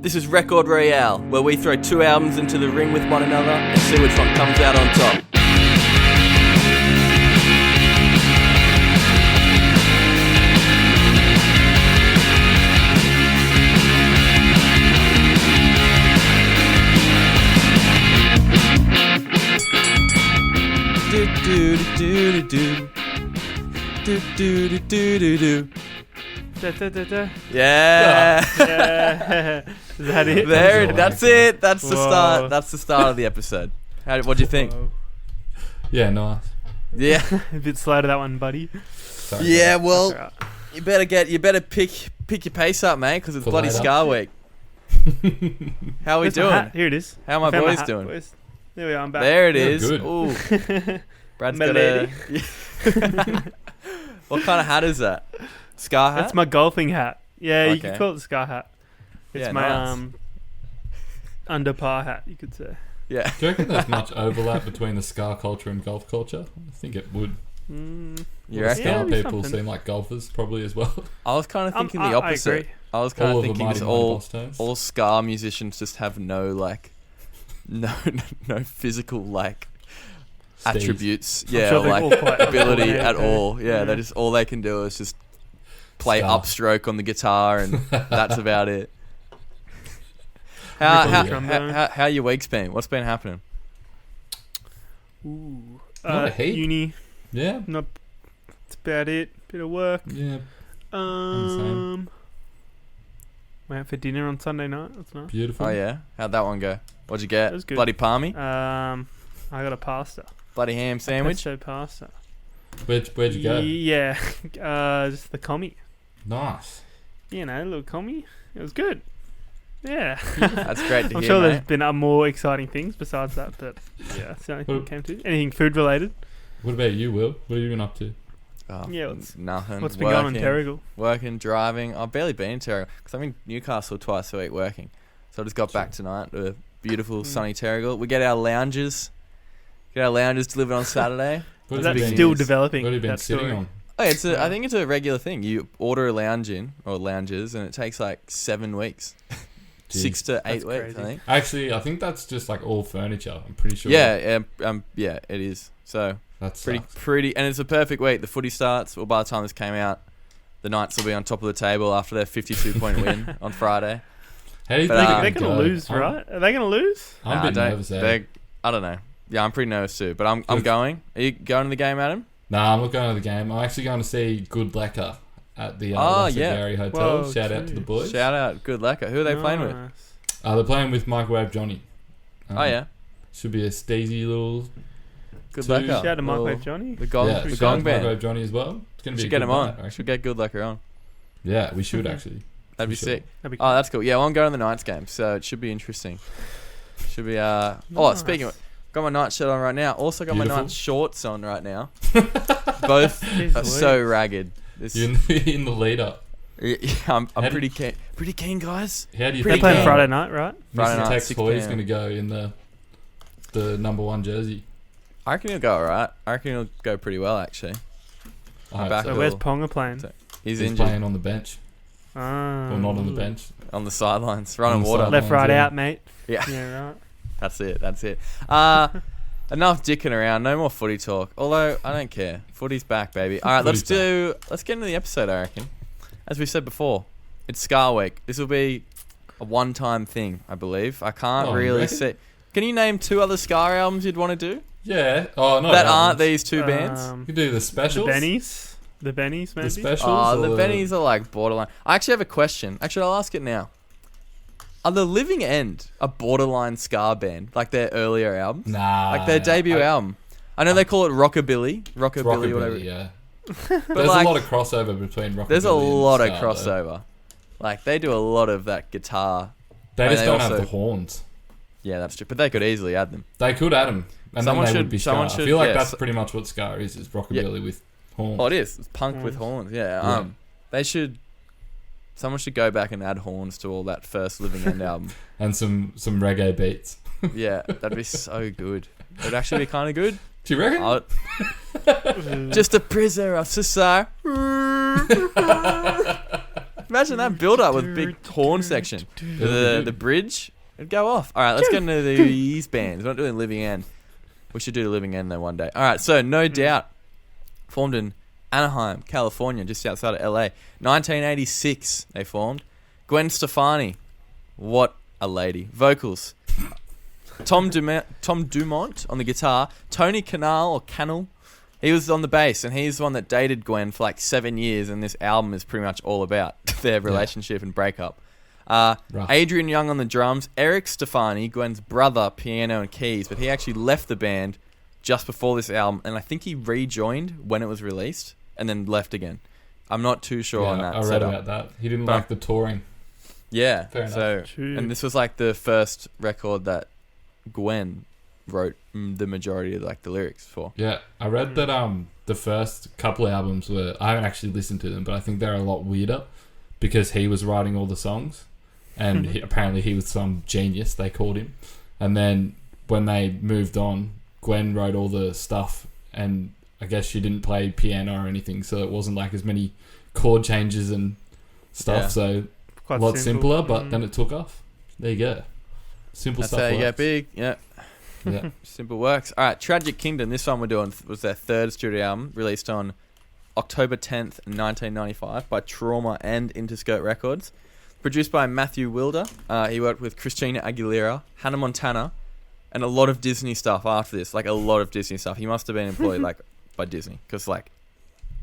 This is Record Royale, where we throw two albums into the ring with one another and see which one comes out on top. Do do do do do do do do do do. Da, da, da, da. Yeah. Yeah. Is that it? There. That's it. That's the Whoa. start. That's the start of the episode. What do you think? Whoa. Yeah, nice. Yeah. A bit slow to that one, buddy. Sorry, Yeah. guys. Well, That's you better pick your pace up, mate, because it's For bloody later. Scar Week. How are we Where's my doing? hat? Here it is. How are my Found boys hat, doing? boys. There we are. I'm back. There it Yeah, is. good. Ooh. Brad's My got lady. What kind of hat is that? Scar hat? That's my golfing hat. Yeah, you Okay. could call it the Scar hat. It's Yeah, my nice. under par hat, you could say. Yeah. Do you reckon there's much overlap between the Scar culture and golf culture? I think it would. Mm, You The reckon? Yeah, Scar it'd be people something. seem like golfers probably as well. I was kind of thinking the I opposite. agree. I was kind All of of the thinking Mighty just Mighty all Bosstones. Scar musicians just have no physical Steve. attributes. I'm Yeah, sure they're like all quite ability coordinated, at yeah. all. Yeah, Yeah. they just all they can do is just play Scar. upstroke on the guitar, and that's about it. Riff on the how- trombone. How your week's been? What's been happening? Ooh. Not a heap. Uni. Yeah. Not. That's about it. Bit of work. Yeah. Went out for dinner on Sunday night. That's nice. Beautiful. Oh yeah, how'd that one go? What'd you get? That was good. Bloody palmy, I got a pasta. bloody ham sandwich. Pesto pasta. Where'd you go? Yeah. Just the commie. Nice. You know, a little commie. It was good. Yeah. That's great to I'm hear, sure mate. there's been more exciting things besides that, but yeah, that's the only thing Well- it came to. Anything food related? What about you, Will? What have you been up to? Oh, Yeah, what's- nothing. What's been going on in Working. Terrigal? Working, driving. I've barely been in Terrigal because I'm in Newcastle twice a week working. So I just got back tonight to a beautiful sunny Terrigal. We get our lounges delivered on Saturday. What Is have that you been, still news. developing? what have you been that sitting story? on? Oh, I think it's a regular thing. You order a lounge in or lounges, and it takes like 7 weeks, Jeez. 6 to 8 That's weeks. crazy. I think. Actually, I think that's just like all furniture. I'm pretty sure. Yeah, it is. So That's pretty, and it's a perfect week. The footy starts. Well, by the time this came out, the Knights will be on top of the table after their 52-point win on Friday. How do you But, think They're it going to go? lose, right? Are they going to lose? I'm a bit nervous there. I don't know. Yeah, I'm pretty nervous too. But I'm going. Are you going to the game, Adam? Nah, I'm not going to the game. I'm actually going to see Good Lecker at the Gary Hotel. Whoa, Shout out to the jeez. boys. Shout out, good lecker. Who are they playing with? Nice. They're playing with Microwave Johnny. Oh yeah, Should be a steezy little... good Two. lecker. Shout out to Well, Microwave Johnny. The gong, yeah, the shout out gong to band. Microwave Johnny as well. It's going to be Should a get good him night, on. I Should reckon. get good lecker on. Yeah, we should actually. That'd be For sick. That'd be Oh, that's cool. Yeah, well, I'm going to the Knights game, so it should be interesting. Should be Oh, Nice. speaking of, got my night shirt on right now. Also got Beautiful. my night shorts on right now. Both Jeez are so Louise. ragged. This, You're in the lead up. yeah, I'm How do- pretty keen. Pretty keen, guys. How do you Pretty They're think playing keen. Friday night, right? Friday Mr. night, Tex 6 Hoy is p.m. going to go in the number 1 jersey? I reckon he'll go alright. I reckon he'll go pretty well actually. I hope back so. So Cool. where's Ponga playing? So- He's He's injured playing on the bench. Ah. Or not on the bench. on the sidelines, running On the water. sidelines. Left, right, Yeah. out, mate. Yeah. Yeah, right. That's it. Enough dicking around. No more footy talk. Although I don't care. Footy's back, baby. All right, let's Footy's get into the episode. I reckon, as we said before, it's Scar Week. This will be a one-time thing, I believe. I can't Oh, really really? say. Can you name 2 other Scar albums you'd want to do Yeah. Oh, no. that aren't these 2 bands? You could do the The specials. Bennies. The Bennies, maybe. The specials. Oh, or the Bennies are like borderline. I actually have a question. Actually, I'll ask it now. Are the Living End a borderline Scar band, like their earlier albums? Nah. Like their debut album. I know they call it Rockabilly, It's Rockabilly, whatever. yeah. But There's like, a lot of crossover between Rockabilly there's a and lot of Ska, though. crossover. Like they do a lot of that guitar. They And just they don't also- have the horns. Yeah, that's true. But they could easily add them. They could add them, and Someone then they should- would be someone Ska. I should- feel like yeah, that's so- pretty much what Ska is Rockabilly with horns. Oh, it is. It's punk with horns. Yeah. Yeah. They should. Someone should go back and add horns to all that first Living End album. And some reggae beats. Yeah, that'd be so good. It'd actually be kind of good. Do you reckon? Just a prisoner of society. Imagine that build up with big horn section. The bridge, it'd go off. All right, let's get into these bands. We're not doing Living End. We should do Living End though one day. All right, so No Doubt formed in Anaheim, California, just outside of LA. 1986 they formed. Gwen Stefani, what a lady. Vocals. Tom Dumont on the guitar. Tony Cannell, he was on the bass, and he's the one that dated Gwen for like 7 years, and this album is pretty much all about their relationship and breakup. Adrian Young on the drums. Eric Stefani, Gwen's brother, piano and keys, but he actually left the band just before this album, and I think he rejoined when it was released and then left again. I'm not too sure on that. I read about that. He didn't like the touring. Yeah. Fair so, enough. And this was like the first record that Gwen wrote the majority of like the lyrics for. Yeah, I read that the first couple of albums were, I haven't actually listened to them, but I think they're a lot weirder because he was writing all the songs, and apparently he was some genius, they called him. And then when they moved on, Gwen wrote all the stuff, and I guess she didn't play piano or anything, so it wasn't like as many chord changes and stuff, so Quite a lot simple. simpler, but then it took off. There you go. Simple That's stuff how you works. get big. Yeah. Yeah. Simple works. All right, Tragic Kingdom. This one we're doing was their third studio album, released on October 10th, 1995 by Trauma and Interscope Records. Produced by Matthew Wilder. He worked with Christina Aguilera, Hannah Montana, and a lot of Disney stuff after this. Like, a lot of Disney stuff. He must have been employed, like, by Disney. Because, like,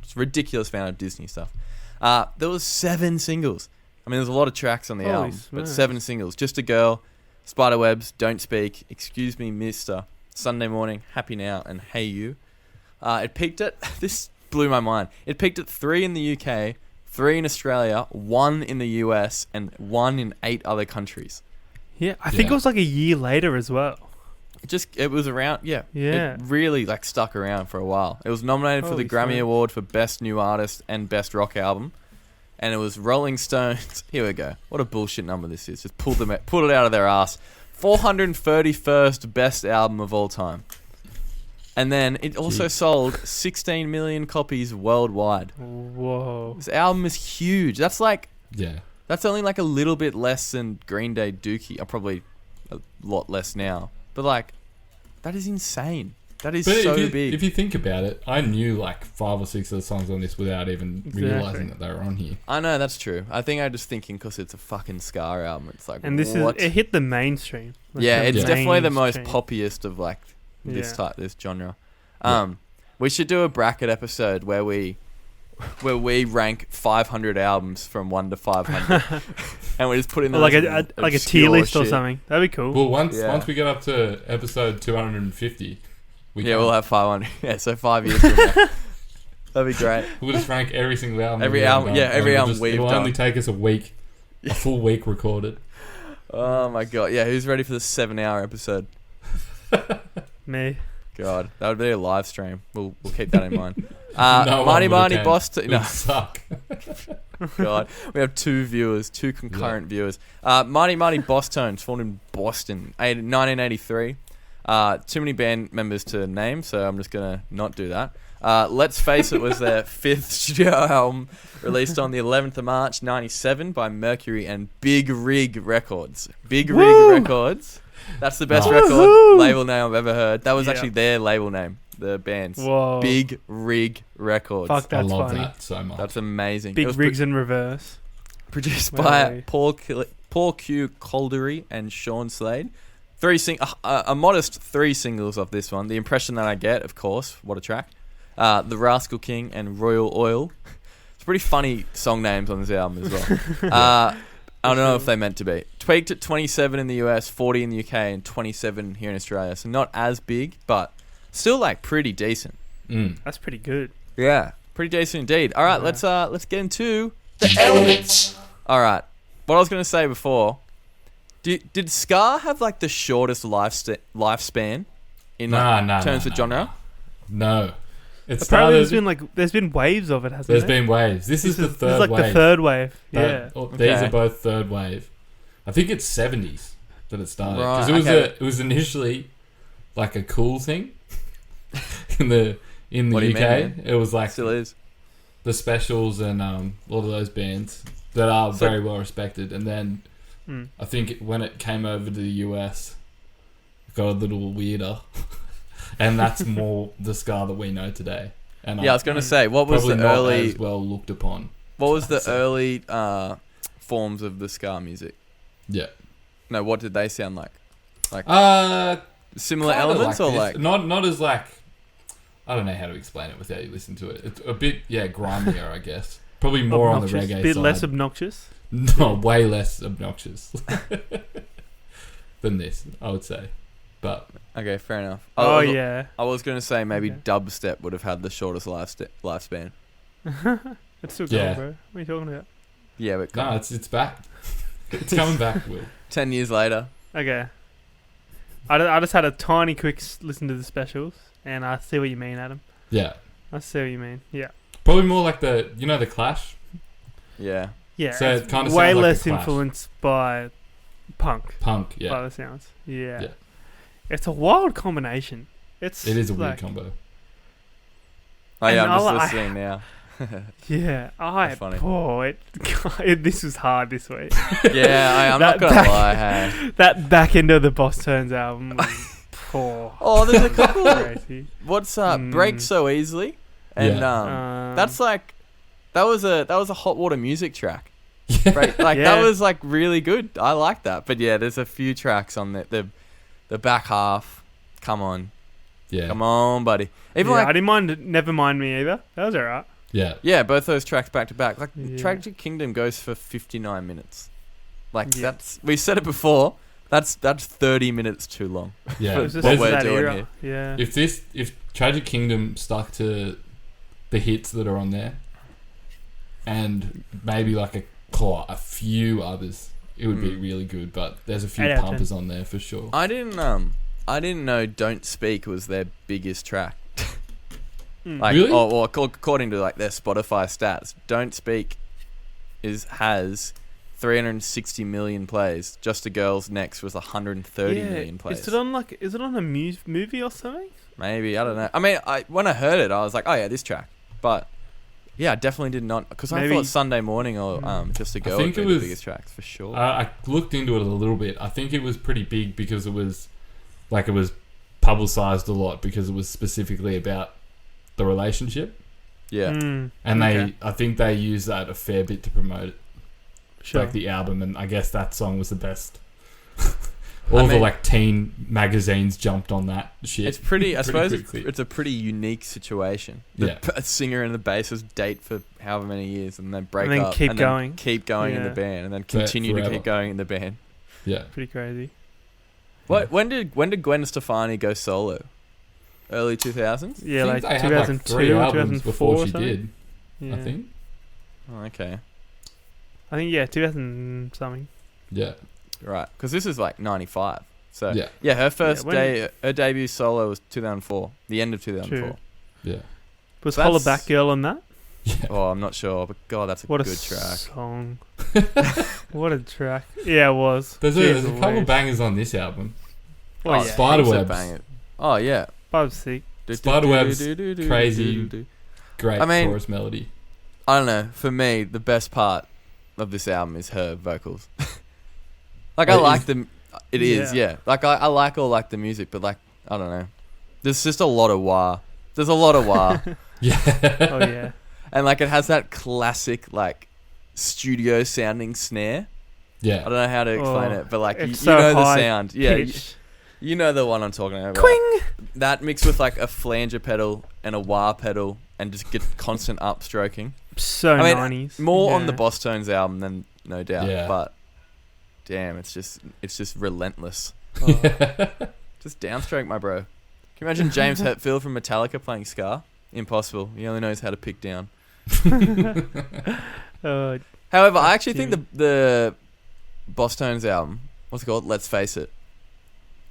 it's a ridiculous amount of Disney stuff. There was 7 singles. I mean, there's a lot of tracks on the Holy album, but smokes. 7 singles. Just a Girl, Spiderwebs, Don't Speak, Excuse Me, Mister, Sunday Morning, Happy Now, and Hey You. It peaked at... This blew my mind. It peaked at 3 in the UK, 3 in Australia, 1 in the US, and 1 in 8 other countries. Yeah, I think it was like a year later as well. It was around, yeah. Yeah. It really, like, stuck around for a while. It was nominated for the Holy Grammy smokes. Award for Best New Artist and Best Rock Album. And it was Rolling Stones. Here we go. What a bullshit number this is. Just pulled it out of their ass. 431st best album of all time. And then it also sold 16 million copies worldwide. Whoa. This album is huge. That's like... Yeah. That's only like a little bit less than Green Day Dookie. Or probably a lot less now. But like, that is insane. That is so big. If you think about it, I knew like 5 or 6 of the songs on this without even realising that they were on here. I know, that's true. I think I'm just thinking because it's a fucking Scar album. It's like, And this what? it hit the mainstream. Like Yeah, the it's definitely the most mainstream. poppiest of like this Yeah. type, this genre. We should do a bracket episode where we rank 500 albums from 1 to 500, and we just put in Or like a tier list or shit. something. That'd be cool. Well, once we get up to episode 250, we'll have 500. Yeah, so 5 years from now. That'd be great. We'll just rank every single album. Every we've album, done, yeah, and every we'll album we've It'll done. only take us a week, a full week recorded. Oh my god, yeah. Who's ready for the 7-hour episode? Me. God, that would be a live stream. We'll keep that in mind. No one Mighty would Mighty attend. Boston. It No, would suck. God, we have 2 concurrent viewers. Mighty Mighty Bosstones formed in Boston, 1983. Too many band members to name, so I'm just gonna not do that. Let's Face It was their 5th studio album, released on the 11th of March, 97 by Mercury and Big Rig Records. Big Woo! Rig Records. That's the best Woohoo! record label name I've ever heard. That was Yeah. actually their label name, the band's. Whoa. Big Rig Records. Fuck, I that's love funny. that so much. That's amazing. It Big was rigs in reverse. produced Way. by Paul Q. Caldery and Sean Slade. A modest 3 singles of this one. The Impression That I Get, of course. What a track. The Rascal King and Royal Oil. It's pretty funny song names on this album as well. I don't know if they meant to be. Tweaked at 27 in the US, 40 in the UK, and 27 here in Australia. So not as big, but still like pretty decent. That's pretty good. Yeah, pretty decent indeed. All right, let's get into the elements. All right, what I was going to say before. Did Scar have like the shortest lifespan in terms of genre? No. Apparently there's been waves of it, hasn't There's there? been waves. This is the This third is like wave. the third wave. Yeah. These Okay. are both third wave. I think it's 70s that it started. Right, Because okay. it was initially like a cool thing in the What do you UK. mean, man? It was like Still is. the Specials and a lot of those bands. that are very well respected. And then Mm. I think when it came over to the US, it got a little weirder. And that's more the ska that we know today. And I was going to say, what was probably the not early... as well looked upon. What was the early forms of the ska music? Yeah. No, what did they sound like? Similar Kinda elements or this. like... Not as like... I don't know how to explain it without you listening to it. It's a bit, grimier, I guess. Probably more on the reggae A bit side. less obnoxious. No, way less obnoxious than this, I would say. But Okay, fair enough. Yeah. I was going to say maybe Okay. dubstep would have had the shortest lifespan. It's still Yeah. going, bro. What are you talking about? Yeah, but no, it's back. It's coming back, Will. 10 years later. Okay. I just had a tiny quick listen to the specials, and I see what you mean, Adam. Yeah. I see what you mean. Yeah. Probably more like the Clash. Yeah. Yeah. So it's it kinda way sounds like less The Clash. influenced by punk. Punk, yeah. By the sounds. Yeah. Yeah. It's a wild combination. It is a weird like, combo. Oh yeah, And I'm just I- listening now. Yeah. That's funny. This was hard this week. Yeah, I'm not going to lie, hey. That back end of the Bosstones album was poor. Oh, there's a couple... Crazy. What's Break So Easily? And that's like... That was a hot water music track. Right? Like, Yeah. that was like really good. I like that. But yeah, there's a few tracks on the back half. Come on. Yeah. Come on, buddy. Even Yeah, like... I didn't mind Never Mind Me either. That was alright. Yeah. Yeah, both those tracks back to back. Like, Yeah. Tragic Kingdom goes for 59 minutes. Like, Yeah. we said it before, that's 30 minutes too long. Yeah. It was just What There's- we're that doing era. here. Yeah. if Tragic Kingdom stuck to the hits that are on there and maybe like a few others, it would be really good. But there's a few 8 out of 10. pumpers on there for sure. I didn't know Don't Speak was their biggest track. Mm. Like, Really? or according to like their Spotify stats, Don't Speak has 360 million plays. Just a Girl's Next was 130 million plays. Is it on a movie or something? Maybe, I don't know. I mean, when I heard it, I was like, oh yeah, this track. But yeah, I definitely did not, because I Maybe- thought Sunday Morning or Just a Girl think would it be the was- biggest tracks for sure. I looked into it a little bit. I think it was pretty big because it was publicized a lot because it was specifically about the relationship. Yeah. Mm, And okay. I think they used that a fair bit to promote it, Sure. like the album, and I guess that song was the best. All the mean- like teen magazines jumped on that shit. It's pretty, I suppose quickly. it's a pretty unique situation. Yeah. A singer and the bassist date for however many years and then break And then up. keep and going. Then keep going in the Yeah. band and then continue to forever. keep going in the band. Yeah. Pretty crazy. When did Gwen Stefani go solo? Early 2000s? Yeah, I like think they had 2002 3 or albums 2004 before or she something. did. Yeah. I think. Oh, okay. I think, yeah, 2000 something. Yeah. Right. Because this is like 95. So, Yeah. her first when- her debut solo was 2004. The end of 2004. True. Yeah. Was That's- Holla Back Girl on that? Yeah. Oh, I'm not sure. But God, that's a What a good track. song. What a track. Yeah, it was. There's Jeez a couple Louise. bangers on this album. Oh, yeah. Spiderwebs. Bang it. Oh, yeah. Five, six. Spiderwebs, crazy. Great I mean- chorus melody. I don't know. For me, the best part of this album is her vocals. Like, I It like is- them. It is, yeah. Like, I like all like the music, but like, I don't know. There's just a lot of wah. There's a lot of wah. Yeah. Oh, yeah. And like, it has that classic, like, studio sounding snare. I Yeah. don't know how to explain Oh, it, but like, you it's so know the high sound. Yeah. pitch. You know the one I'm talking about. Quing! That mixed with like a flanger pedal and a wah pedal and just get constant upstroking. So I mean, 90s. More on the Yeah. Bosstones album than no doubt. Yeah. But damn, it's just relentless. Oh. Just downstroke, my bro. Can you imagine James Hetfield from Metallica playing ska? Impossible. He only knows how to pick down. Oh, However, I actually think Jimmy. the Bosstones album, what's it called? Let's Face It.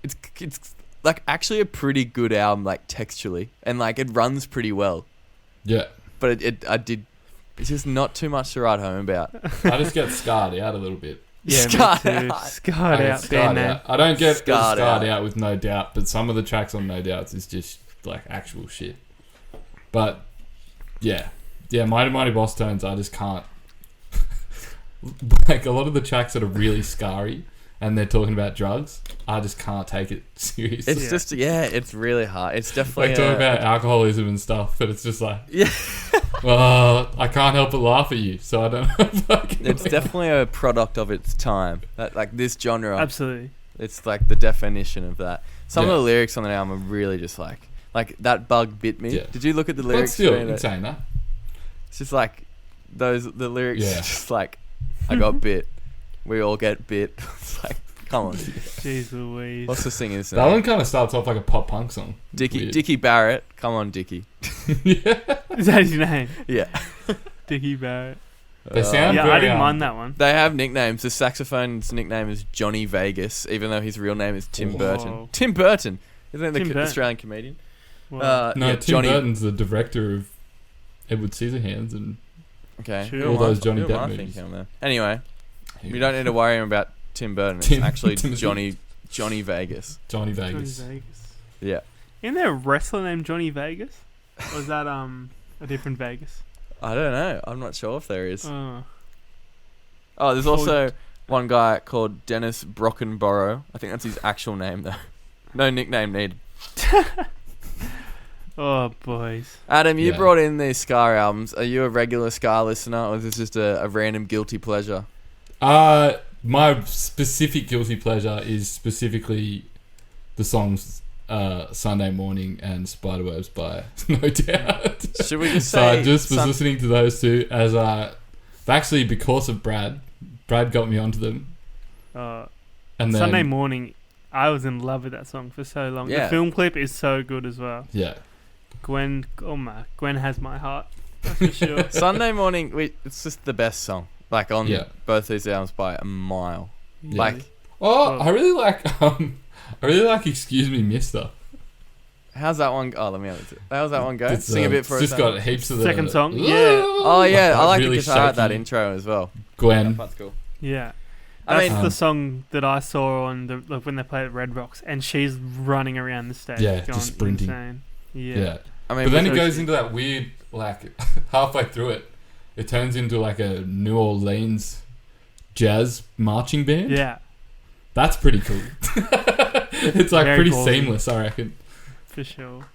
It's like actually a pretty good album, like texturally, and like it runs pretty well. Yeah. But it's just not too much to write home about. I just get scarred out a little bit. yeah, Scarred me too. out. Scarred I get out. scarred Band out. I don't get Scarred scarred out. out with No Doubt, but some of the tracks on No Doubts is just like actual shit. But yeah, Mighty Mighty Bosstones, I just can't. like a lot of the tracks that are really scary and they're talking about drugs, I just can't take it seriously. It's just it's really hard. It's definitely like talking about alcoholism and stuff, but it's just like, yeah. well, I can't help but laugh at you, so I don't know. It's definitely a product of its time. That, like this genre, Absolutely. it's like the definition of that. Some Yeah. of the lyrics on the album are really just like that bug bit me. Yeah. Did you look at the But lyrics? still, for me? in saying that, It's just like the lyrics. Yeah. Just like I got bit. We all get bit. It's like, come on. Jeez Louise. What's the singer's that name? one kind of starts off like a pop punk song. Weird. Dickie Barrett. Come on, Dickie. Yeah. Is that his name? Yeah. Dickie Barrett. They sound Yeah, very, I didn't mind that one. They have nicknames. The saxophone's nickname is Johnny Vegas, even though his real name is Tim Whoa. Burton. Tim Burton. Isn't it Tim the Burton. Australian comedian? Well, No, yeah, Tim Johnny. Burton's the director of Edward Scissorhands and Okay. Sure. Who all am I- those Johnny who am Depp I movies. thinking there? Anyway, we don't need to worry about Tim Burton. It's Tim- actually Timothy. Johnny Vegas. Johnny Johnny Vegas. Vegas. Yeah. Isn't there a wrestler named Johnny Vegas? Or is that a different Vegas? I don't know. I'm not sure if there is. Oh. Oh, there's also one guy called Dennis Brockenborough. I think that's his actual name, though. No nickname needed. Oh, boys. Adam, you Yeah. brought in these Scar albums. Are you a regular Scar listener, or is this just a random guilty pleasure? My specific guilty pleasure is specifically the songs Sunday Morning and Spiderwebs by No Doubt. Should we just So say... I just was listening to those two as actually because of Brad. Brad got me onto them. Uh, And then, Sunday Morning, I was in love with that song for so long. Yeah. The film clip is so good as well. yeah. Gwen has my heart. That's for sure. Sunday Morning, it's just the best song. Like, on Yeah. both these albums by a mile. Yeah. Like, Oh, Well- I really like Excuse Me, Mister. how's that one... Oh, let me have it. How's that one go? It's, Sing a bit for us. It's just got heaps of the... Second song? Yeah. Oh, yeah. I like really the guitar at that shaky intro as well. Gwen. That's cool. Yeah. I That's mean... the song that I saw on when they played at Red Rocks, and she's running around the stage, Yeah, going just sprinting. insane. Yeah. I mean, But then it so goes she- into that weird, like, halfway through it, it turns into like a New Orleans jazz marching band. Yeah, That's pretty cool. It's like Very pretty ballsy. seamless, I reckon. for sure.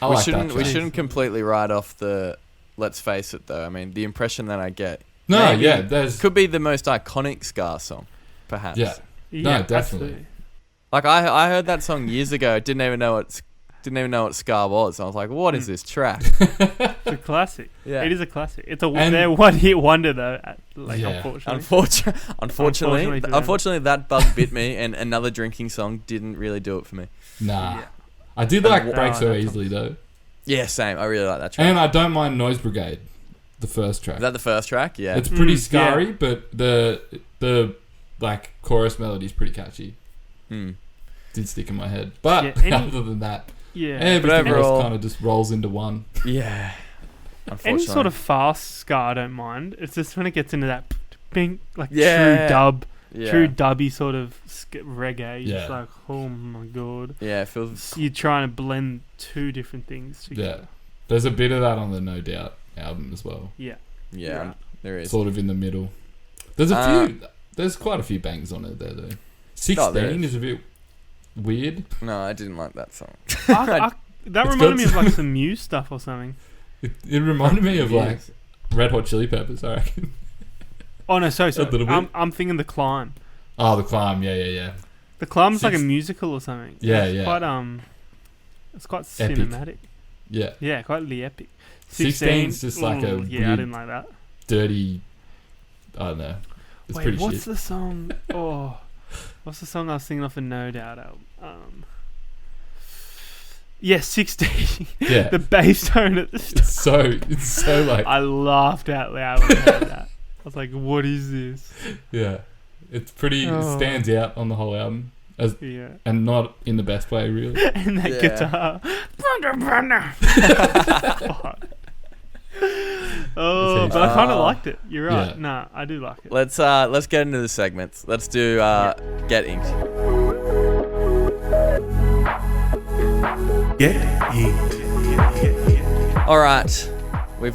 I we like shouldn't that we track. shouldn't completely write off the... Let's face it, though. I mean, the impression that I get... No, maybe yeah, there's... could be the most iconic Scar song, perhaps. Yeah. Yeah, definitely. absolutely. Like I heard that song years ago. Didn't even know what Scar was. I was like, what is this track? It's a classic. Yeah. It is a classic. It's And- their one-hit wonder, though. Yeah. Unfortunately. Unfortunately, for them. unfortunately, that bug bit me, and another drinking song didn't really do it for me. Nah. Yeah. I did like And- Break Oh, So that Easily, though. Yeah, same. I really like that track. And I don't mind Noise Brigade, the first track. Is that the first track? Yeah. It's pretty Mm, scary, yeah. but the like chorus melody is pretty catchy. Hmm. Did stick in my head. But Yeah, any- other than that, Yeah. everything overall- else kind of just rolls into one. Yeah. Any Unfortunately. sort of fast ska, I don't mind. It's just when it gets into that bing, like Yeah. true dub, Yeah. true dubby sort of reggae. You're just Yeah. like, oh my god. Yeah, it feels. You're trying to blend two different things Yeah. together. There's a bit of that on the No Doubt album as well. Yeah. Yeah, Right. there is. Sort of in the middle. There's a few. There's quite a few bangs on it there though. 16 is a bit weird. No, I didn't like that song. That It's reminded me got of like some Muse stuff or something. It reminded me of like Yes. Red Hot Chili Peppers, I reckon. Oh no, sorry. A little bit. I'm thinking The Climb. Oh, The Climb. Yeah. The Climb's like a Six- musical or something. Yeah, it's yeah. Quite it's quite Epic. cinematic. Yeah. Yeah, quite the epic. 16's just like a yeah, I weird- didn't like that. Dirty. I don't know. It's Wait, pretty what's shit. the song? Oh, what's the song I was singing off a No Doubt album? Yeah, 16. Yeah. The bass tone at the start. It's so like, I laughed out loud when I heard that. I was like, "What is this?" yeah. It's pretty, Oh. it stands out on the whole album. Yeah, And not in the best way, really. and that Yeah. guitar. Fuck. Oh, but I kind of liked it. You're right. Yeah. Nah, I do like it. Let's get into the segments. Let's do Get Inked. Get inked. All right, we've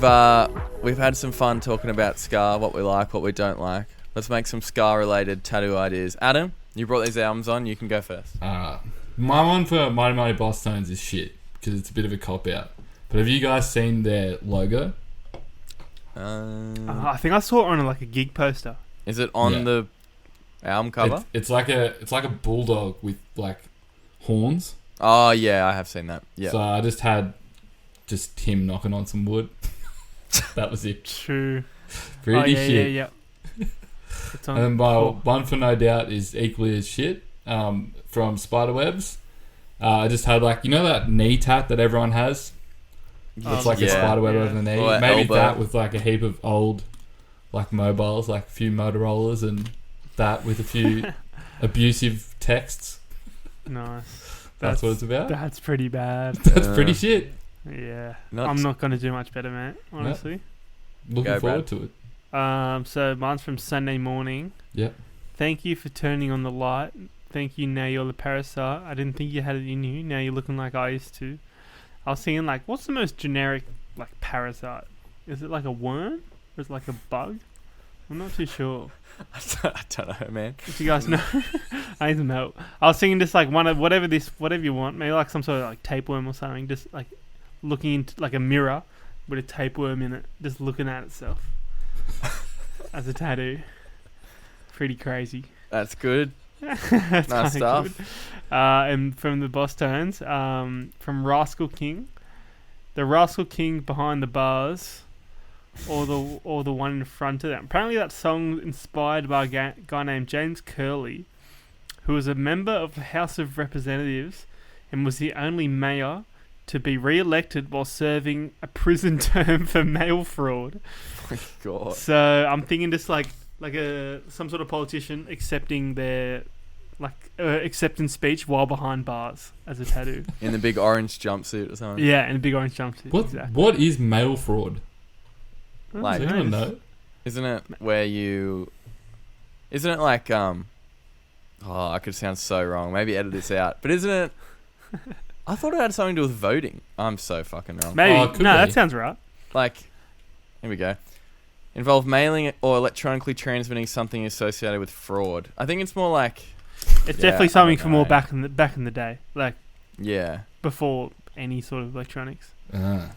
had some fun talking about Scar, what we like, what we don't like. Let's make some Scar-related tattoo ideas. Adam, you brought these albums on. You can go first. My one for Mighty Mighty Bosstones is shit because it's a bit of a cop out. But have you guys seen their logo? I think I saw it on like a gig poster. Is it on the album cover? It's like a bulldog with like horns. Oh yeah, I have seen that. Yeah. So I just had him knocking on some wood. That was it. True. Pretty shit. Yeah. It's on. And then my one for No Doubt is equally as shit. From Spiderwebs. I just had like, you know that knee tat that everyone has? It's like a spiderweb over the knee. Or Maybe elbow. that with like a heap of old like mobiles, like a few Motorola's and that with a few abusive texts. Nice. That's what it's about. That's pretty bad. That's pretty shit. Yeah. Not- I'm not going to do much better, mate, honestly. Looking Go, forward Brad. to it. So mine's from Sunday morning. Yep. Thank you for turning on the light. Thank you, now you're the parasite. I didn't think you had it in you. Now you're looking like I used to. I was thinking, like, what's the most generic, like, parasite? Is it like a worm? Or is it like a bug? I'm not too sure. I don't know, man. If you guys know, I need some help. I was thinking just like whatever you want. Maybe like some sort of like tapeworm or something. Just like looking into like a mirror with a tapeworm in it, just looking at itself as a tattoo. Pretty crazy. That's good. That's Nice kinda stuff. good. And from the Bosstones, from Rascal King, the Rascal King behind the bars, or the one in front of them. Apparently, that song inspired by a guy named James Curley, who was a member of the House of Representatives and was the only mayor to be re-elected while serving a prison term for mail fraud. Oh my God. So I'm thinking just like some sort of politician accepting their acceptance speech while behind bars as a tattoo. In the big orange jumpsuit or something. Yeah, and a big orange jumpsuit. Exactly. What is mail fraud? Like- Does anyone know? Isn't it where you... Isn't it like... Oh, I could sound so wrong. Maybe edit this out. But isn't it... I thought it had something to do with voting. I'm so fucking wrong. Maybe. Oh, it could No, be. that sounds right. Like... Here we go. Involve mailing or electronically transmitting something associated with fraud. I think it's more like... It's Yeah, definitely I something don't for more know. back in the day, like Yeah. before any sort of electronics. Ah.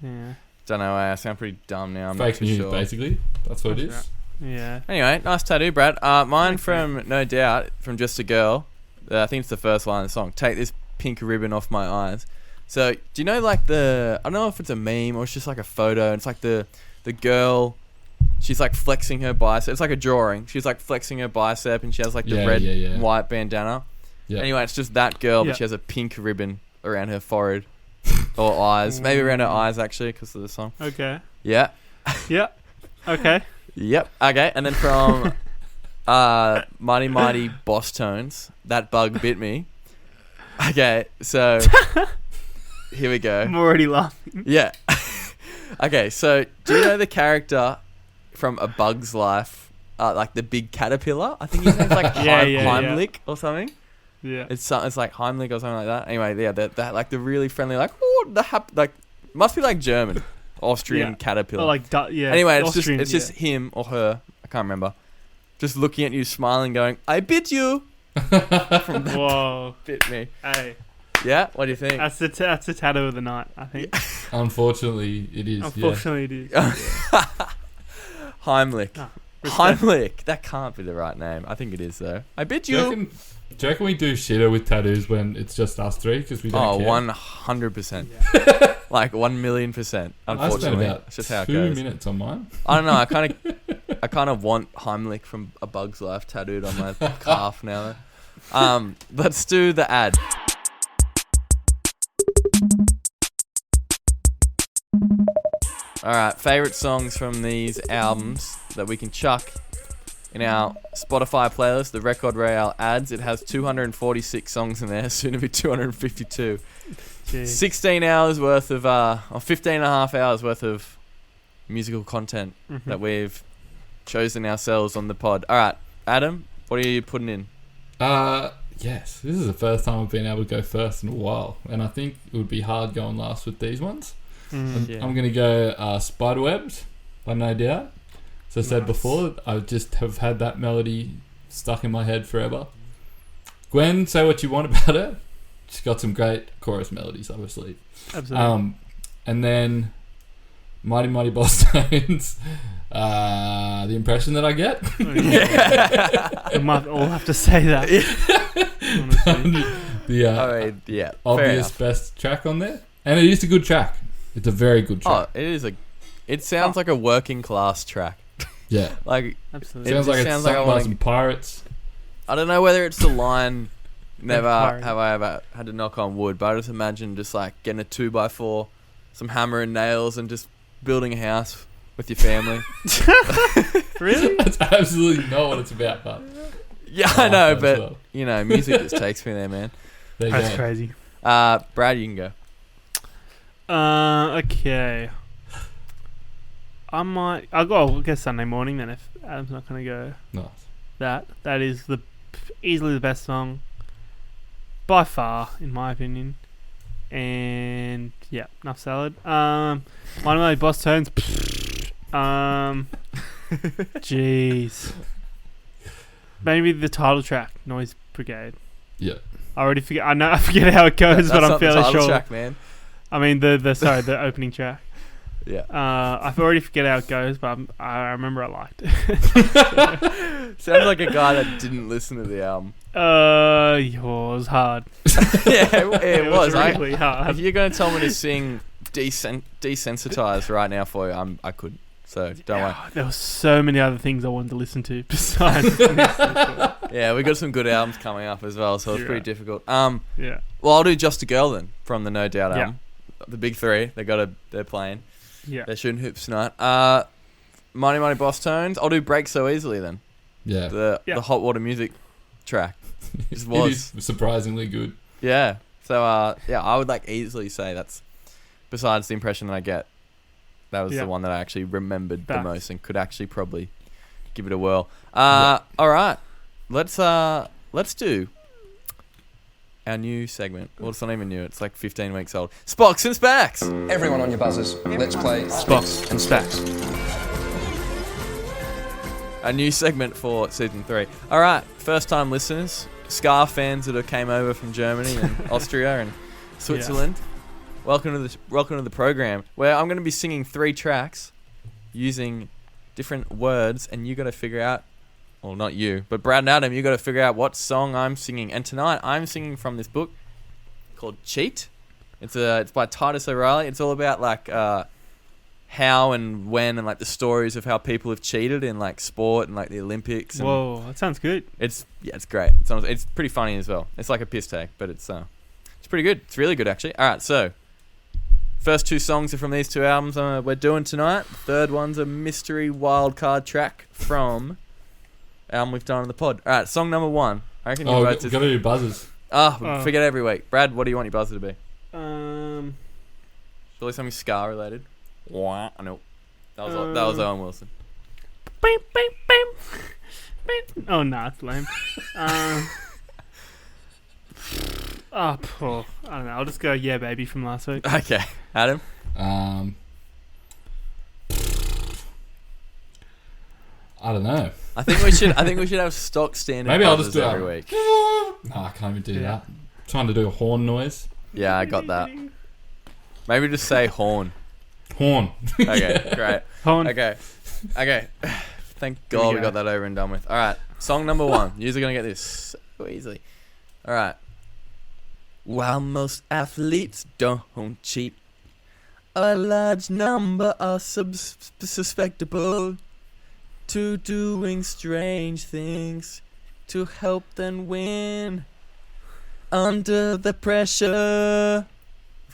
Yeah. Don't know. I sound pretty dumb now. I'm not Fake too news, sure. basically. That's what it That's is. Yeah. Anyway, nice tattoo, Brad. Mine Thanks, from No Doubt, from Just a Girl. I think it's the first line of the song. Take this pink ribbon off my eyes. So, do you know like I don't know if it's a meme or it's just like a photo. And it's like the girl, she's like flexing her bicep. It's like a drawing. She's like flexing her bicep and she has like the red and white bandana. Yeah. Anyway, it's just that girl, Yeah. but she has a pink ribbon around her forehead or eyes. Maybe around her eyes actually because of the song. Okay. Yeah. Yeah. Okay. Yep. Okay. And then from Mighty Mighty Bosstones, that bug bit me. Okay, so here we go. I'm already laughing. Yeah. Okay, so do you know the character from A Bug's Life, like the big caterpillar? I think his name's like Heimlich or something. Yeah. It's like Heimlich or something like that. Anyway, yeah, that like the really friendly, like like must be like German, Austrian caterpillar. Or like Anyway, Austrian, it's just him or her. I can't remember. Just looking at you, smiling, going, "I bit you." From that Whoa. bit me. Hey. Yeah. What do you think? That's the tattoo of the night, I think. Unfortunately, it is. Unfortunately, it is. Heimlich. Ah, Heimlich. That can't be the right name. I think it is though. I bit Do you you. reckon we do shitter with tattoos when it's just us three because we don't care? 100%. Yeah. Like 1,000,000%. I spent Unfortunately, about it's just how it 2 goes. minutes on mine. I don't know. I kind of want Heimlich from A Bug's Life tattooed on my calf now. Let's do the ad. All right, favorite songs from these albums that we can chuck in our Spotify playlist, the Record Royale ads. It has 246 songs in there, soon to be 252. Jeez. 16 hours worth of, or 15 and a half hours worth of musical content Mhm. that we've chosen ourselves on the pod. All right, Adam, what are you putting in? Yes, this is the first time I've been able to go first in a while, and I think it would be hard going last with these ones. Mm. Yeah. I'm going to go Spiderwebs by No Doubt. As I said Nice. before, I just have had that melody stuck in my head forever. Gwen, say what you want about it. She's got some great chorus melodies, obviously. Absolutely. And then Mighty Mighty Bosstones. The impression that I get. We might all have to say that. Honestly. The I mean, yeah, fair obvious enough. best track on there, and it is a good track. It's a very good track. Oh, it is it sounds like a working class track. Yeah, Like, Absolutely. It sounds like just it's sounds sung like I by wanna- some pirates. I don't know whether it's the line, never Pirate. have I ever had to knock on wood, but I just imagine just like getting a 2x4, some hammer and nails, and just building a house with your family. Really? That's absolutely not what it's about, but Yeah, I know, as but well. you know, music just takes me there, man. There you That's go. crazy. Brad, you can go. Okay. I'll go. I guess Sunday morning then. If Adam's not gonna go, Nice. that is easily the best song by far, in my opinion. And yeah, enough salad. Mighty Mighty Bosstones. Jeez. Maybe the title track, Noise Brigade. Yeah. I already forget. I forget how it goes, That's but I'm not the fairly title sure. track, man. I mean the opening track. Yeah. I already forget how it goes, but I remember I liked it. Sounds like a guy that didn't listen to the album. It was hard. Yeah, it was. really If hard. you're going to tell me to sing Desensitized right now for you, I couldn't. So don't worry. There were so many other things I wanted to listen to besides this. Yeah, we got some good albums coming up as well, so it's Yeah. pretty difficult. Yeah. Well, I'll do Just a Girl then from the No Doubt Yeah. album. The big three, they're playing. Yeah. They're shooting hoops tonight. Mighty Mighty Bosstones. I'll do Break So Easily then. Yeah. The Hot Water Music track. Just It was. is surprisingly good. Yeah. So yeah, I would like easily say that's, besides the impression that I get, that was Yeah. the one that I actually remembered the Facts. most and could actually probably give it a whirl. All right, let's do our new segment. Well, it's not even new. It's like 15 weeks old. Spocks and Spacks. Everyone on your buzzers. Let's play Spocks and Stacks. A new segment for season 3. All right, first time listeners, Scar fans that came over from Germany and Austria and Switzerland. Welcome to the program, where I'm going to be singing 3 tracks using different words, and you got to figure out, well, not you, but Brad and Adam, you got to figure out what song I'm singing. And tonight I'm singing from this book called Cheat. It's by Titus O'Reilly. It's all about like how and when and like the stories of how people have cheated in like sport and like the Olympics. And Whoa, that sounds good. it's great. It's pretty funny as well. It's like a piss take, but it's pretty good. It's really good actually. All right, so first 2 songs are from these 2 albums we're doing tonight. The third one's a mystery wildcard track from album we've done on the pod. All right, song number 1. I reckon you Oh, both we've got to do buzzers. we forget every week. Brad, what do you want your buzzer to be? Surely something Scar related. Wah, I know. That was Owen Wilson. Beep, beep, beep. Beep. Oh, nah, it's lame. Poor. I don't know. I'll just go Yeah Baby from last week. Okay, Adam. I don't know. I think we should have stock standard Maybe I'll buzzers just do every week. No, I can't even do Yeah. that. I'm trying to do a horn noise. Yeah, I got that. Maybe just say horn. Horn. Okay, great. Horn. Okay. Thank Here we God we go. got that over and done with. All right, song number 1. You're gonna get this so easily. All right. While most athletes don't cheat, a large number are susceptible to doing strange things to help them win under the pressure of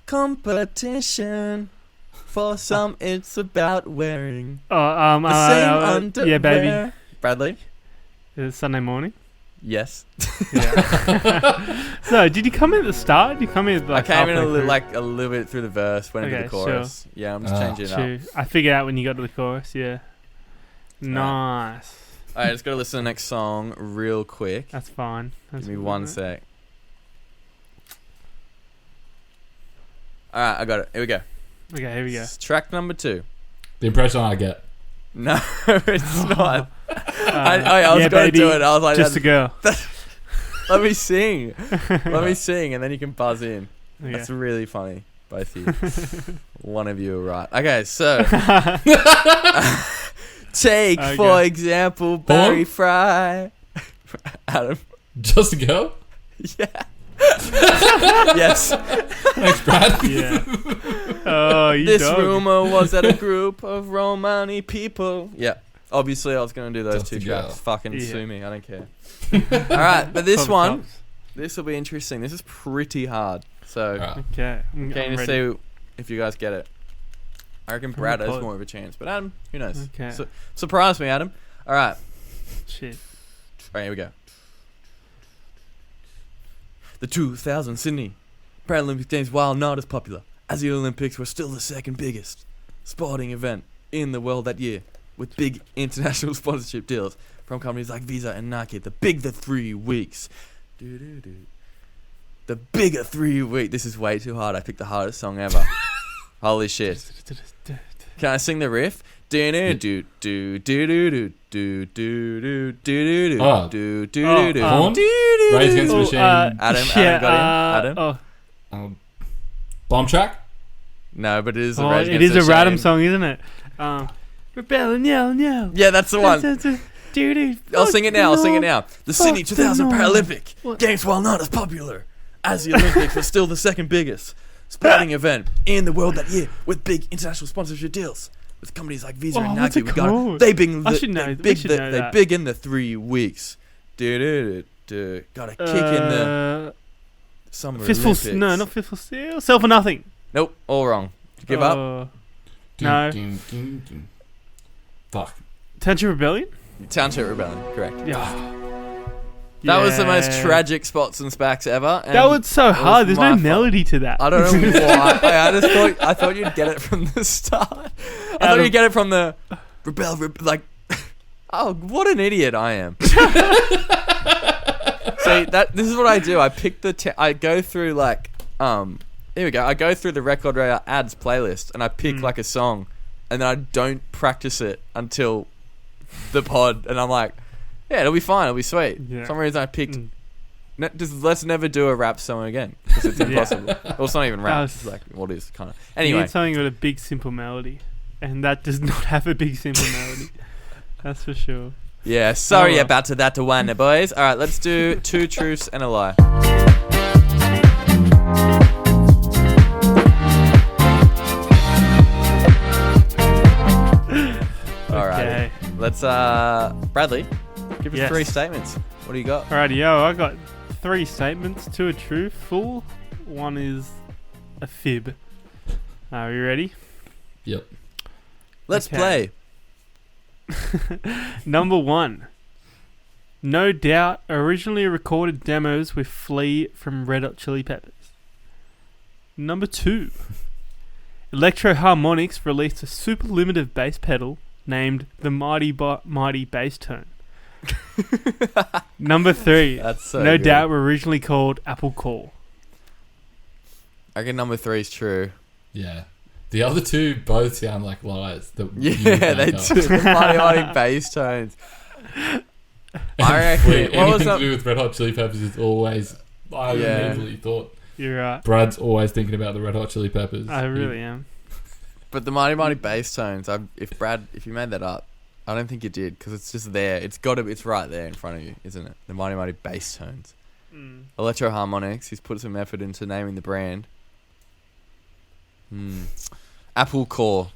competition. For some, it's about wearing Oh, the same underwear. Yeah Baby. Bradley? Is it Sunday morning? Yes. Yeah. So, did you come in at the start? Did you come in like I came in halfway through? a little bit through the verse, went into Okay, the chorus. Yeah, I'm just changing it up. True. I figured out when you got to the chorus. Yeah. Nice. Alright, just gotta listen to the next song real quick. That's fine. That's Give me good, 1 mate. sec. Alright, I got it. Here we go. Okay, here we go. It's track number 2. The impression I get. No, it's not. I was going to do it. I was like, just a girl. let me sing. Let me sing, and then you can buzz in. Okay. That's really funny. Both of you. One of you are right. Okay, so take for example Barry Fry. Adam. Just a girl? Yeah. Yes. Thanks, Brad. Yeah. Oh, you This dog. rumor was that a group of Romani people. Yeah. Obviously, I was going to do those Just two a tracks. girl. Fucking Yeah. sue me. I don't care. All right, but this Pop one, tops. this will be interesting. This is pretty hard. So, Alright. Okay. I'm keen to ready. see if you guys get it. I reckon From Brad the has pod. more of a chance. But Adam, who knows? Okay. Surprise me, Adam. All right. Shit. All right, here we go. The 2000 Sydney Paralympic Games, while not as popular as the Olympics, were still the second biggest sporting event in the world that year, with big international sponsorship deals from companies like Visa and Nike. The 3 weeks. The bigger 3 weeks. This is way too hard. I picked the hardest song ever. Holy shit. Can I sing the riff? Horn? Rage Against the Machine. Adam got in. Adam? Bomb track? No, but it is a Oh, Rage it Against is a the Radom Machine. song, isn't it? Rebel and yell and yell. Yeah, that's the one. Dude, I'll sing it now. I'll sing it now. The Sydney Fuck the 2000 North. Paralympic What? Games, while not as popular as the Olympics, were still the second biggest sporting event in the world that year, with big international sponsorship deals with companies like Visa and Oh, Nike. what's it We got it. called? They big. I should know. They We big. should know They that. big in the 3 weeks. Got a kick in the Summer Fistful. Olympics. No, not Fistful Steel. Self for Nothing. Nope. All wrong. Give up. No. Ding, ding, ding. Fuck. Tantrum Rebellion? Township Rebellion. Correct. Yeah. That was the most Yeah. tragic spots and spacks ever. And That was so hard. There's my no fault. melody to that. I don't know why. I thought you'd get it from the start. I thought you'd get it from the like. Oh, what an idiot I am! See, this is what I do. I pick I go through like here we go. I go through the Record Radar ads playlist and I pick like a song, and then I don't practice it until the pod, and I'm like, yeah, it'll be fine. It'll be sweet. Yeah. For some reason I picked. Just let's never do a rap song again because it's impossible. Well, it's not even rap. It's like what is kind of. You Anyway, need something with a big, simple melody. And that does not have a big, simple melody. That's for sure. yeah. Sorry Oh, well. about that to one, boys. All right, let's do 2 truths and a lie. All right, Okay. let's Bradley, give us Yes. 3 statements. What do you got? Alrighty, I got 3 statements. 2 are true, full. 1 is a fib. Are you ready? Yep. Let's Okay. play. Number 1. No Doubt originally recorded demos with Flea from Red Hot Chili Peppers. Number 2. Electro Harmonics released a super limited bass pedal named the Mighty Mighty Bosstones. Number 3. That's so No good. Doubt were originally called Apple Core. I reckon number 3 is true. Yeah. The other two both sound like lies. That you Yeah, they make up. do. The mighty bass tones. I reckon. Wait, What was anything that? to do with Red Hot Chili Peppers is always. I Yeah. immediately thought You're right. Brad's always thinking about the Red Hot Chili Peppers. I really am. But the mighty bass tones. If you made that up, I don't think you did because it's just there. It's right there in front of you, isn't it? The mighty bass tones. Electro Harmonics. He's put some effort into naming the brand. Apple Core.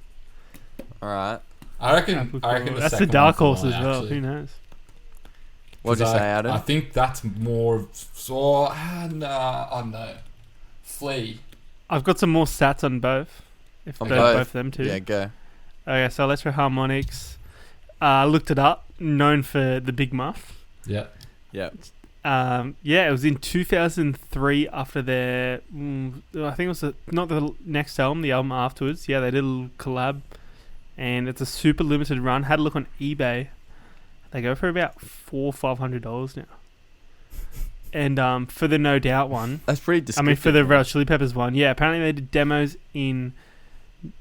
All right. I reckon. Apple I reckon Core. the That's the second dark one's horse a as lie, well. actually. Who knows? What'd you 'Cause say, Adam? I think that's more. No. Flea. I've got some more stats on both. If On both both? of them too. Yeah, go. Okay, so Electro Harmonics. Looked it up. Known for the Big Muff. Yeah. Yeah. Yeah, it was in 2003 after their. I think it was not the next album, the album afterwards. Yeah, they did a little collab, and it's a super limited run. Had a look on eBay. They go for about $400-500 now. And for the No Doubt one, That's pretty I descriptive. mean for the Red Hot Chili Peppers one, yeah, apparently they did demos in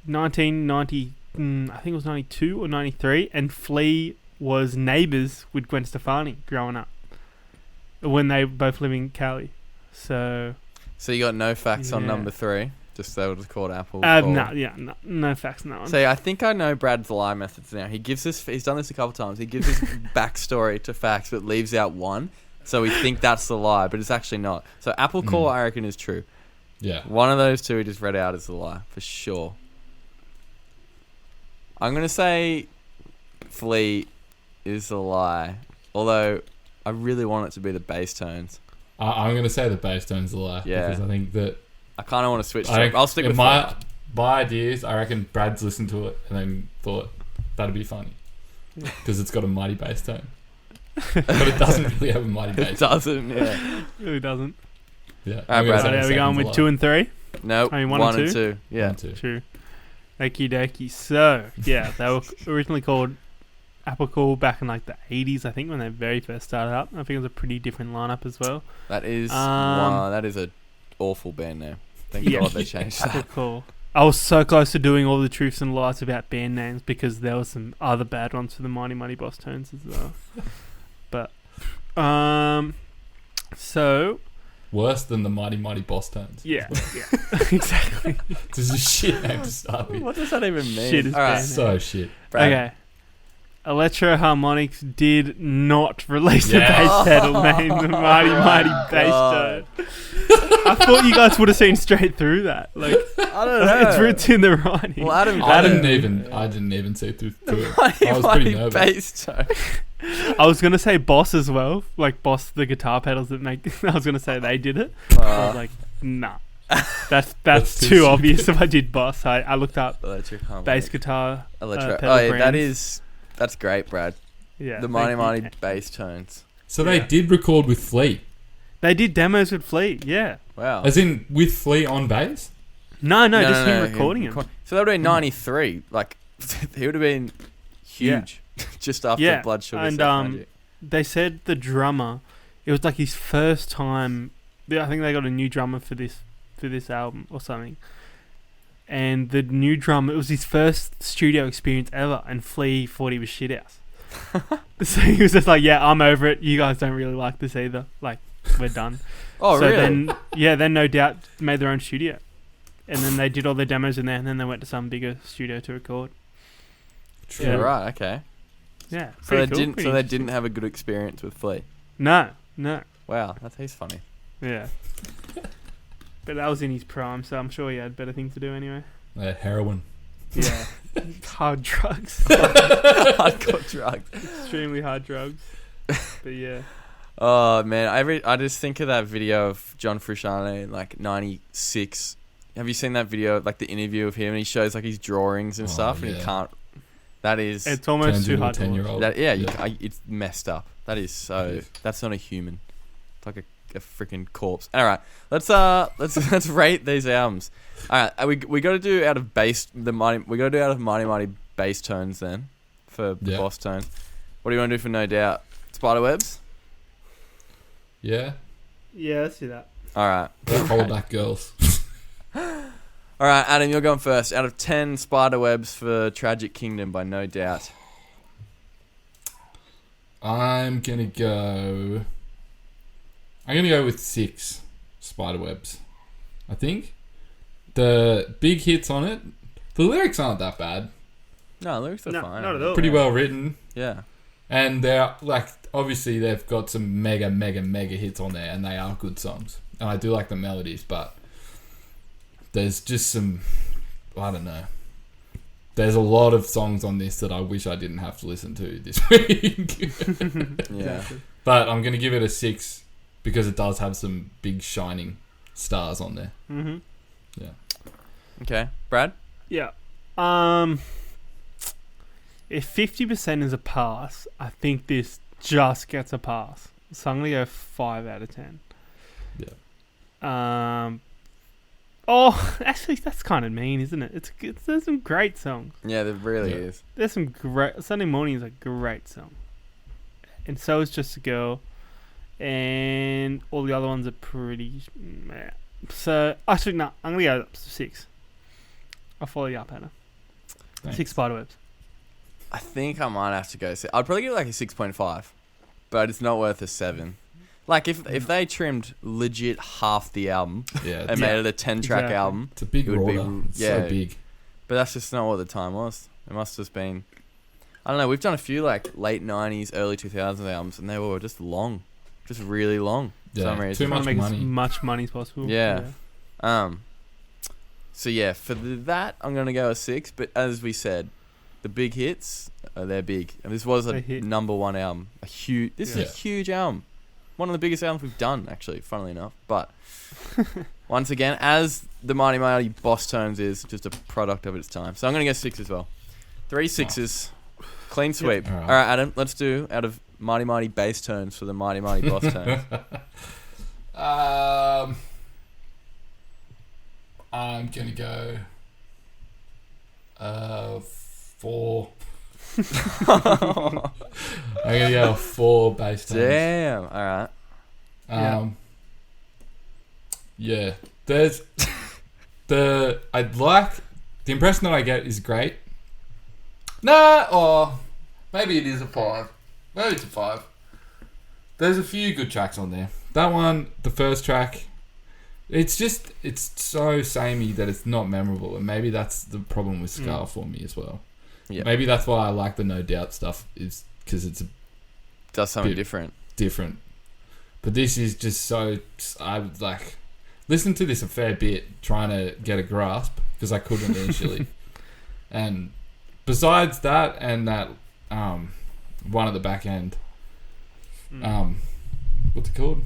1990 I think it was 92 or 93, and Flea was neighbours with Gwen Stefani growing up when they were both living in Cali. So you got no facts on Yeah. number 3. Just they were just called Apple. Call. No facts on that one. See, I think I know Brad's lie methods now. He's done this a couple times. He gives his backstory to facts, but leaves out one. So we think that's the lie, but it's actually not. So Apple Call, I reckon, is true. Yeah. One of those two he just read out is the lie, for sure. I'm going to say Flea is the lie. Although, I really want it to be the bass tones. I'm going to say the bass tone's a lie. Yeah. Because I think that... I kind of want to switch to it. I'll stick with my ideas. I reckon Brad's listened to it and then thought that'd be funny because it's got a mighty bass tone, but it doesn't really have a mighty bass. It doesn't, yeah. It really doesn't. Yeah. All right, Brad. So are we going with 2 and 3? No, I mean, 1 and 2. Yeah. 1, 2. True. Okie dokie. So, yeah, they were originally called Apple Call back in like the 80s, I think, when they very first started up. I think it was a pretty different lineup as well. That is wow, that is an awful band name. Thank God they changed Apple that. Call. I was so close to doing all the truths and lies about band names because there were some other bad ones for the Mighty Mighty Bosstones as well. But, so... Worse than the Mighty Mighty Bosstones. Yeah, exactly. This is a shit name to start with. What does that even mean? Shit is All right, band So name. shit. Brad. Okay. Electro Harmonics did not release a Yes. bass pedal named the Mighty Mighty Bass Tone. I thought you guys would have seen straight through that. Like, I don't know. it's written in the writing. Well, Adam, I didn't even see through it. Mighty I was pretty Mighty nervous. bass tone. I was gonna say Boss as well, like Boss, the guitar pedals that make. I was gonna say they did it. I was like, nah, that's That's too too stupid. obvious. If I did Boss, I looked up Electric harmonic. bass guitar. Electro. pedal Oh, yeah, brands. that's great, Brad. Yeah, The Mighty thank you. Mighty bass tones. So they did record with Flea, They did demos with Flea. Yeah. Wow. as in with Flea on bass. No, just him recording him. So that would have been 93. Like, he would have been huge just after Yeah, Blood Sugar and, Sex Magic. They said the drummer, it was like his first time. I think they got a new drummer for this album or something. And the new drummer, it was his first studio experience ever, and Flea thought he was shit house. So he was just like, "Yeah, I'm over it. You guys don't really like this either. Like, we're done." Oh, so really? then No Doubt made their own studio, and then they did all their demos in there, and then they went to some bigger studio to record. True. Yeah, right, okay. Yeah, So pretty they cool, didn't pretty so they interesting. didn't have a good experience with Flea. No. Wow, he's funny. Yeah. But that was in his prime, so I'm sure he had better things to do anyway. Heroin. Yeah. Hard drugs. Hardcore drugs. Extremely hard drugs. But yeah. Oh man, I just think of that video of John Frusciante in like '96. Have you seen that video, like the interview of him, and he shows like his drawings and Oh, stuff, and he yeah. can't. That is. It's almost Turns too into a hard to watch. 10-year-old. That, yeah, Yeah. it's messed up. That is so. Yeah. That's not a human. It's like a freaking corpse. All right, let's rate these albums. All right, we got to do out of bass We got to do out of Mighty Mighty bass tones then for the Yeah. boss tones. What do you want to do for No Doubt? Spiderwebs. Yeah. Yeah, let's do that. All right. Hold back, girls. All right, Adam, you're going first. Out of 10 spiderwebs for Tragic Kingdom by No Doubt. I'm gonna go with 6 spiderwebs. I think the big hits on it. The lyrics aren't that bad. No, lyrics are No, fine. not at all. Pretty well written, Yeah. and they're like obviously they've got some mega hits on there, and they are good songs. And I do like the melodies, but there's just some, I don't know. There's a lot of songs on this that I wish I didn't have to listen to this week. Yeah. But I'm going to give it a 6 because it does have some big shining stars on there. Mm-hmm. Yeah. Okay. Brad? Yeah. If 50% is a pass, I think this just gets a pass. So I'm going to go 5 out of 10. Yeah. Oh, actually, that's kind of mean, isn't it? There's some great songs. Yeah, there really Yeah. is. There's some great... Sunday Morning is a great song. And so is Just a Girl. And all the other ones are pretty... meh. So, actually, no. I'm going to go up to 6. I'll follow you up, Hannah. Thanks. 6 spiderwebs. I think I might have to go. I'd probably give it like a 6.5, but it's not worth a 7. Like if they trimmed legit half the album Yeah, and made it a 10-track Exactly. album, it's a big it would be- order. It's yeah. so big. but that's just not what the time was. It must have been. I don't know. We've done a few like late 90s, early 2000s albums, and they were just long, just really long. For some Yeah, reason. too Trying much to make money. as much money as possible. Yeah. So yeah, for that I'm gonna go a 6. But as we said, the big hits, they're big, and this was a They hit. number 1 album. This is Yeah. a huge album, one of the biggest albums we've done, actually. Funnily enough, but once again, as the Mighty Mighty Bosstones is just a product of its time, so I'm gonna go 6 as well. 3 6s, clean sweep. Alright. All right, Adam, let's do out of Mighty Mighty Bass Tones for the Mighty Mighty Bosstones. I'm gonna go 4. I'm gonna go 4 bass tones. Damn. All right. Yeah. There's I'd like the impression that I get is great. Or maybe it is a 5. Maybe it's a 5. There's a few good tracks on there. That one, the first track, it's so samey that it's not memorable, and maybe that's the problem with Scar for me as well. Yeah. Maybe that's why I like the No Doubt stuff, is because it's Does something Bit- different. different. But this is just so... I would like... Listen to this a fair bit, trying to get a grasp, because I couldn't initially. And besides that, and that one at the back end, what's it called?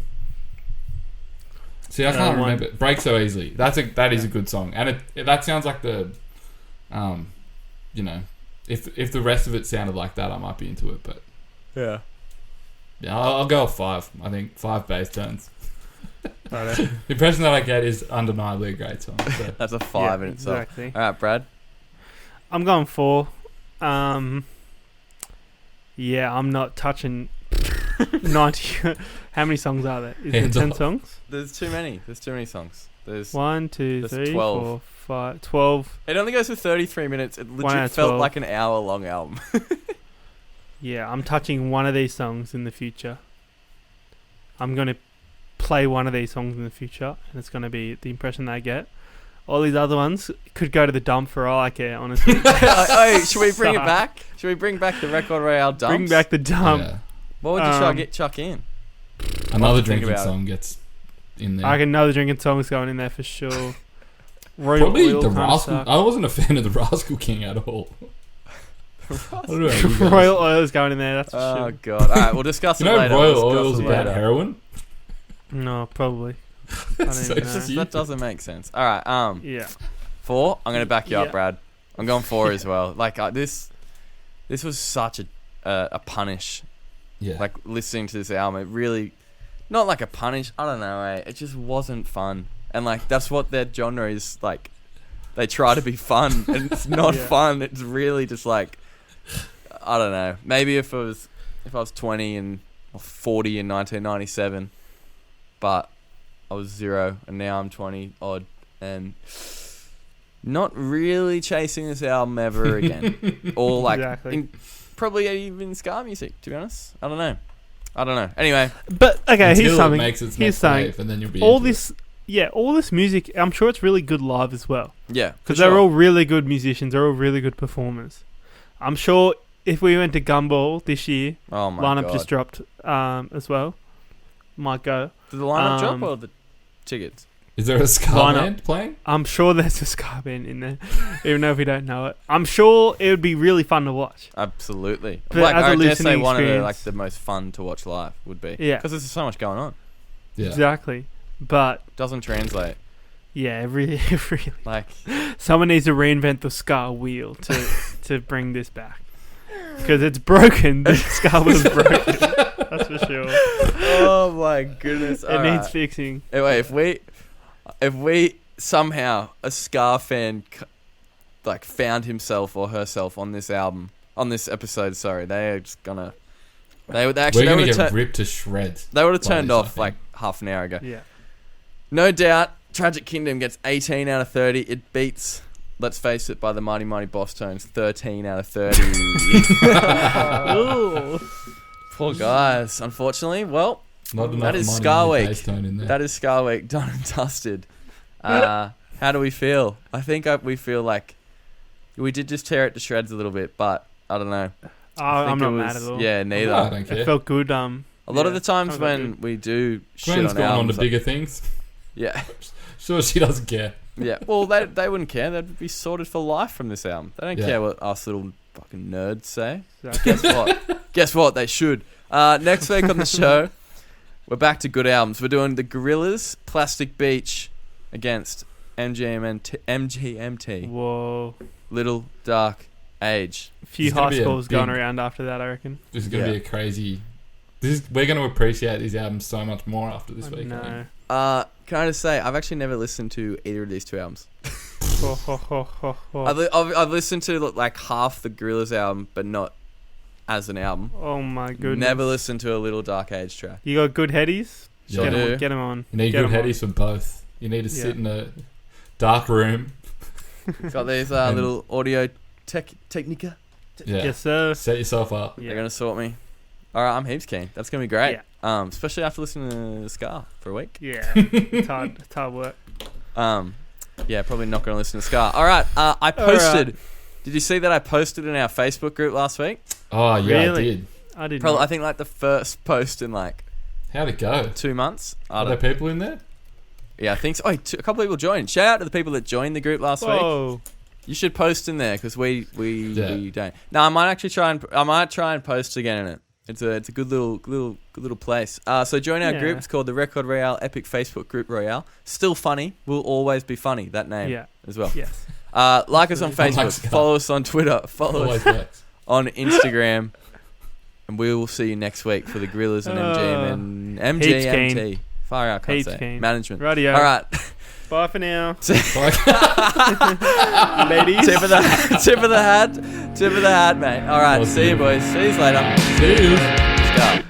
See, I can't one- remember. Break So Easily. That is a good song, and that sounds like the, if the rest of it sounded like that, I might be into it. But Yeah. yeah, I'll go with 5. I think 5 bass tones. Righto. The impression that I get is undeniably a great song. So. That's a 5 Yeah, in itself. exactly. All right, Brad. I'm going 4. Yeah, I'm not touching 90. How many songs are there? Is there Hands 10 off. songs? There's too many. There's too many songs. There's 1, 2, There's 3, 12. 4, 5, 12. It only goes for 33 minutes. It One out legit of felt 12. like an hour-long album. Yeah, I'm touching one of these songs in the future. I'm going to play one of these songs in the future, and it's going to be the impression that I get. All these other ones could go to the dump for all I care, honestly. Oh, should we bring it Suck. back? Should we bring back the Record Royale dumps? Bring back the dump. Yeah. What would you Um, chuck in? Another think drinking about it. song gets in there. I can know the drinking song's going in there for sure. Royal Probably Oil the kinda Rascal. suck. I wasn't a fan of the Rascal King at all. I don't know about you guys. Royal Oil's going in there, that's for Oh, sure. God. All right, we'll discuss You it know later. Royal We'll discuss Oil's it about later. heroin? No, probably. I don't So even know. stupid. That doesn't make sense. All right, Yeah. 4. I'm going to back you up, Yeah. Brad. I'm going 4 as well. Like, this was such a punish. Yeah. Like, listening to this album, it really... Not like a punish. I don't know, eh? It just wasn't fun. And, like, that's what their genre is, like... They try to be fun, and it's not Yeah. fun. It's really just, like... I don't know. Maybe if I was 20 and... Or 40 in 1997. But... I was 0, and now I'm 20 odd, and... Not really chasing this album ever again. Or, like... Exactly. Probably even ska music, to be honest. I don't know. Anyway, But, okay, Until here's it something. makes its Here's next something. wave, and then you'll be All into it. this... Yeah, all this music, I'm sure it's really good live as well. yeah. Because they're all really good musicians. They're all really good performers. I'm sure if we went to Gumball this year, Oh my lineup god. just dropped as well. Might go. Did the lineup drop um, or the tickets? Is there a ska Line up. band playing? I'm sure there's a ska band in there, even though we don't know it. I'm sure it would be really fun to watch. Absolutely. But Like, as a I dare say listening one of the experience- like the most fun to watch live would be. Yeah. Because there's so much going on. Yeah. Exactly. But Doesn't translate. yeah, really, Like, someone needs to reinvent the ska wheel to bring this back. Because it's broken. The ska wheel's broken. That's for sure. oh my goodness. It needs fixing. Anyway, if we somehow a ska fan like found himself or herself on this album, on this episode, sorry, they are just gonna. They would actually. We're They going would to have get ripped to shreds. they would have by turned this, I off think. like half an hour ago. Yeah. No doubt, Tragic Kingdom gets 18 out of 30. It beats Let's Face It by the Mighty Mighty Bosstones, 13 out of 30. Ooh. Poor guys. Unfortunately, well, Not enough that is Mighty Scar Mighty Week. bass tone in there. That is Scar Week, done and dusted. How do we feel? I think we feel like we did just tear it to shreds a little bit, but I don't know. I'm think not it mad at all. Yeah, neither. I don't It care. felt good. A lot of the times sounds when good. we do shit Gwen's on gone on albums, to bigger things. yeah, Sure, she doesn't care. yeah. Well, they wouldn't care. They'd be sorted for life from this album. They don't Yeah. care what us little fucking nerds say. Exactly. Guess what? Guess what? They should. Next week on the show, we're back to good albums. We're doing the Gorillaz, Plastic Beach, against MGMT, Whoa. Little Dark Age. A few It's gonna high be a scores going big- around after that, I reckon. This is going to Yeah. be a crazy... We're going to appreciate these albums so much more after this week. I No. think. Can I just say, I've actually never listened to either of these two albums. Ho, ho, ho, ho, ho. I've listened to like half the Gorillaz album, but not as an album. Oh my goodness. Never listened to a Little Dark Age track. You got good headies? Yeah. Sure do. Get them on. You need Get good 'em on. headies for both. You need to Yeah. sit in a dark room. Got these And- little audio Technica. Yeah. Yes, sir. Set yourself up. They're Yeah. gonna sort me. All right, I'm heaps keen. That's gonna be great. Yeah. Especially after listening to Scar for a week. Yeah. It's hard work. Yeah, probably not gonna listen to Scar. All right. I posted. Did you see that I posted in our Facebook group last week? Oh, yeah, Really? I did. I did Probably, not. I think like the first post in like How'd it go? 2 months. I Are there don't. people in there? Yeah, I think so. Oh, a couple people joined. Shout out to the people that joined the group last week. Whoa. You should post in there because we Yeah. don't. No, I might actually try and post again in it. It's a good little place. So join our Yeah. group. It's called the Record Royale Epic Facebook Group Royale. Still funny. Will always be funny. That name Yeah. as well. Yes. Like us on I like Facebook. Scar. Follow us on Twitter. Follow Always us works. on Instagram. And we will see you next week for the Gorillaz and MGMT. Far out, can't Heaps say. keen. Management. Radio. All right. Bye for now. Like- Ladies. Tip of the hat, mate. All right. See you, boys. See you later. See you. Scar.